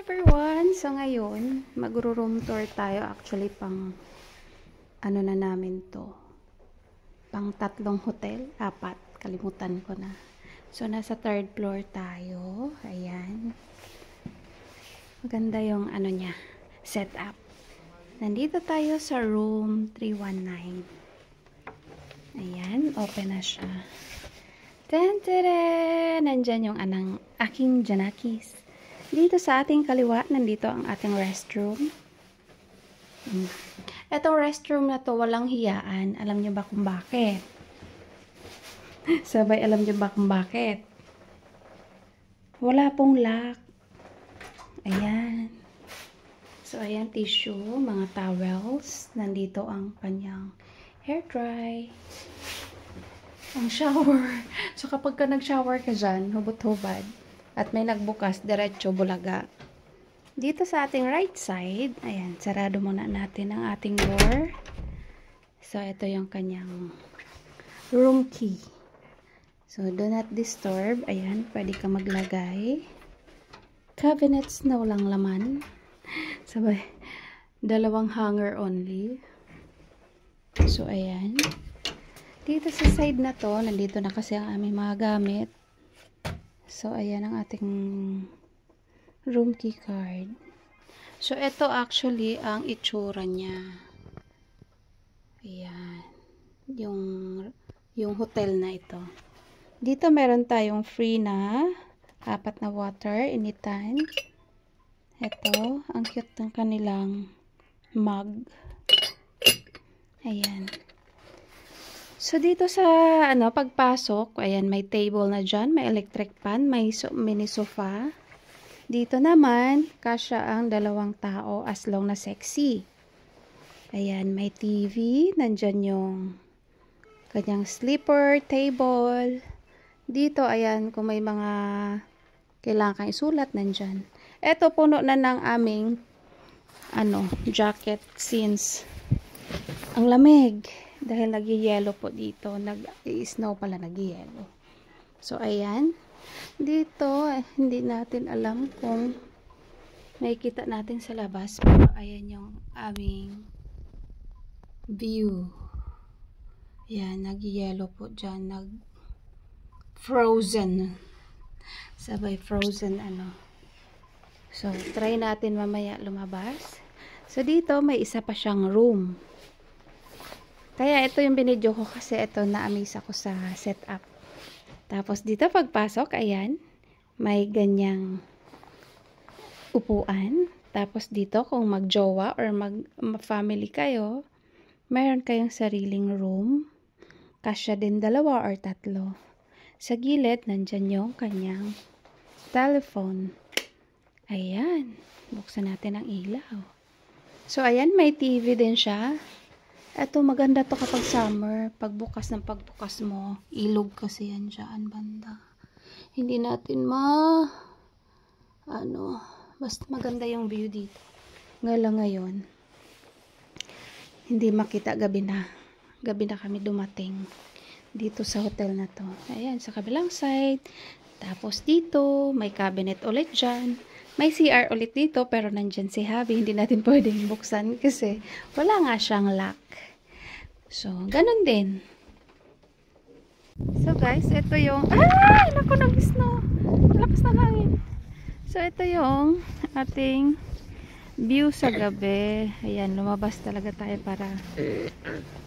everyone! So ngayon, magro-room tour tayo. Actually, pang ano na namin to. Pang 3 hotel. 4. Kalimutan ko na. So, nasa 3rd floor tayo. Ayan. Maganda yung ano niya, setup. Nandito tayo sa room 319. Ayan, open na siya. Tantara! Nandyan yung aking Janakis. Dito sa ating kaliwa, nandito ang ating restroom. Etong restroom na to, walang hiyaan. Alam nyo ba kung bakit? Sabay, alam nyo ba kung bakit? Wala pong lock. Ayan. So, ayan, tissue, mga towels. Nandito ang kanyang hair dry. Ang shower. So, kapag ka nag-shower ka dyan, hubot-hubad, at may nagbukas, diretso bulaga. Dito sa ating right side, ayan, sarado muna natin ang ating door. So, ito yung kanyang room key. So, do not disturb. Ayan, pwede ka maglagay. Cabinets na walang laman. Sabay, 2 hanger only. So, ayan. Dito sa side na to, nandito na kasi ang aming mga gamit. So, ayan ang ating room key card. So, ito actually ang itsura niya. Ayan. Yung hotel na ito. Dito meron tayong free na 4 na water anytime. Ito, ang cute ng kanilang mug. Ayan. So, dito sa, pagpasok, ayan, may table na dyan, may electric fan, may mini sofa. Dito naman, kasya ang 2 tao as long na sexy. Ayan, may TV, nandyan yung kanyang sleeper, table. Dito, ayan, kung may mga kailangan kang isulat, nandyan. Eto, puno na ng aming, jacket since ang lamig. Dahil nag-yellow po dito. Nag-snow pala, nag-yellow. So, ayan. Dito, hindi natin alam kung may kita natin sa labas. Pero, ayan yung aming view. Ayan, nag-yellow po dyan. Nag-frozen. Sabay, frozen, So, try natin mamaya lumabas. So, dito, may isa pa siyang room. Kaya ito yung binidyo ko kasi ito na-amaze ako sa setup. Tapos dito pagpasok, ayan, may ganyang upuan. Tapos dito kung mag-jowa or mag-family kayo, meron kayong sariling room. Kasya din 2 or 3. Sa gilid, nandyan yung kanyang telephone. Ayan, buksan natin ang ilaw. So ayan, may TV din siya. Ito, maganda to kapag summer. Pagbukas mo, ilog kasi yan dyan, banda. Hindi natin basta maganda yung view dito. Ngayon, hindi makita gabi na. Gabi na kami dumating dito sa hotel na to. Ayan, sa kabilang side. Tapos dito, may cabinet ulit dyan. May CR ulit dito, pero nandyan si Habi. Hindi natin pwedeng buksan kasi wala nga siyang lock. So, ganun din. So, guys, ito yung... Ay! Naku, nag-snow! Lakas ng hangin. So, ito yung ating view sa gabi. Ayan, lumabas talaga tayo para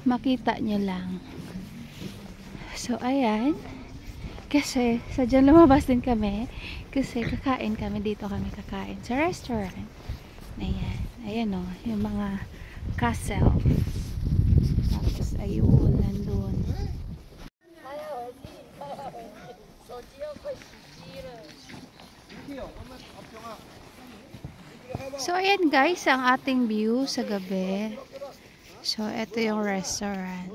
makita nyo lang. So, ayan. Kasi, sadyang lumabas din kami. Kasi, kakain kami. Dito kami kakain sa restaurant. Ayan. Ayan o, yung mga castle. Tapos, ayun, nandun. So, ayan guys, ang ating view sa gabi. So, ito yung restaurant.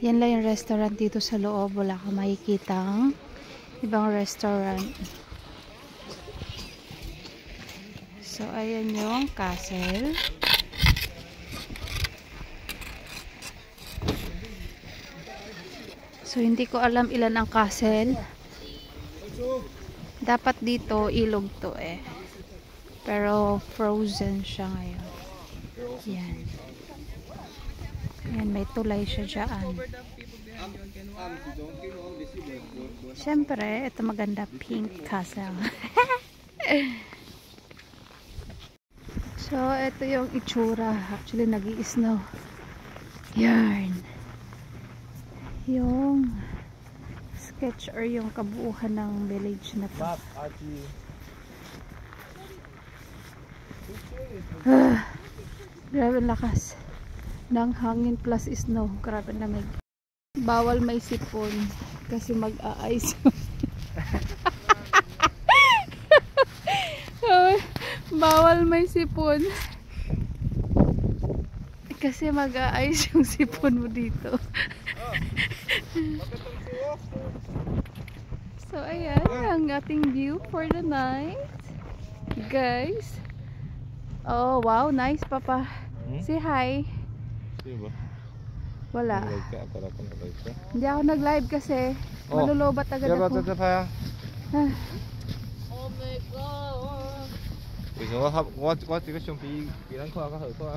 Yan lang yung restaurant dito sa loob. Wala kang makikitang ibang restaurant. So, ayan yung castle. So, hindi ko alam ilan ang castle. Dapat dito ilog to eh. Pero frozen siya ngayon. Yan. Yan, may tulay siya dyan. Siyempre, ito maganda, pink castle. So, ito yung itsura. Actually, nag-i-snow. Yarn. Yung sketch or yung kabuuhan ng village na to. Grabe lakas ng hangin plus snow. Grabe lamig. Bawal may sipon kasi mag-a-ice. Bawal may sipon kasi mag-a-ice yung sipon mo dito. So ayan ang ating view for the night, guys. Oh wow, nice papa. Say hi. Wala. Hindi ako nag-live kasi malulobat agad ako.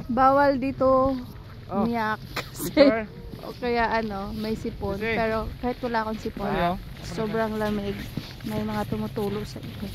Bawal dito umiyak kasi o kaya ano, may sipon. Pero kahit wala akong sipon, sobrang lamig. May mga tumutulo sa ikot.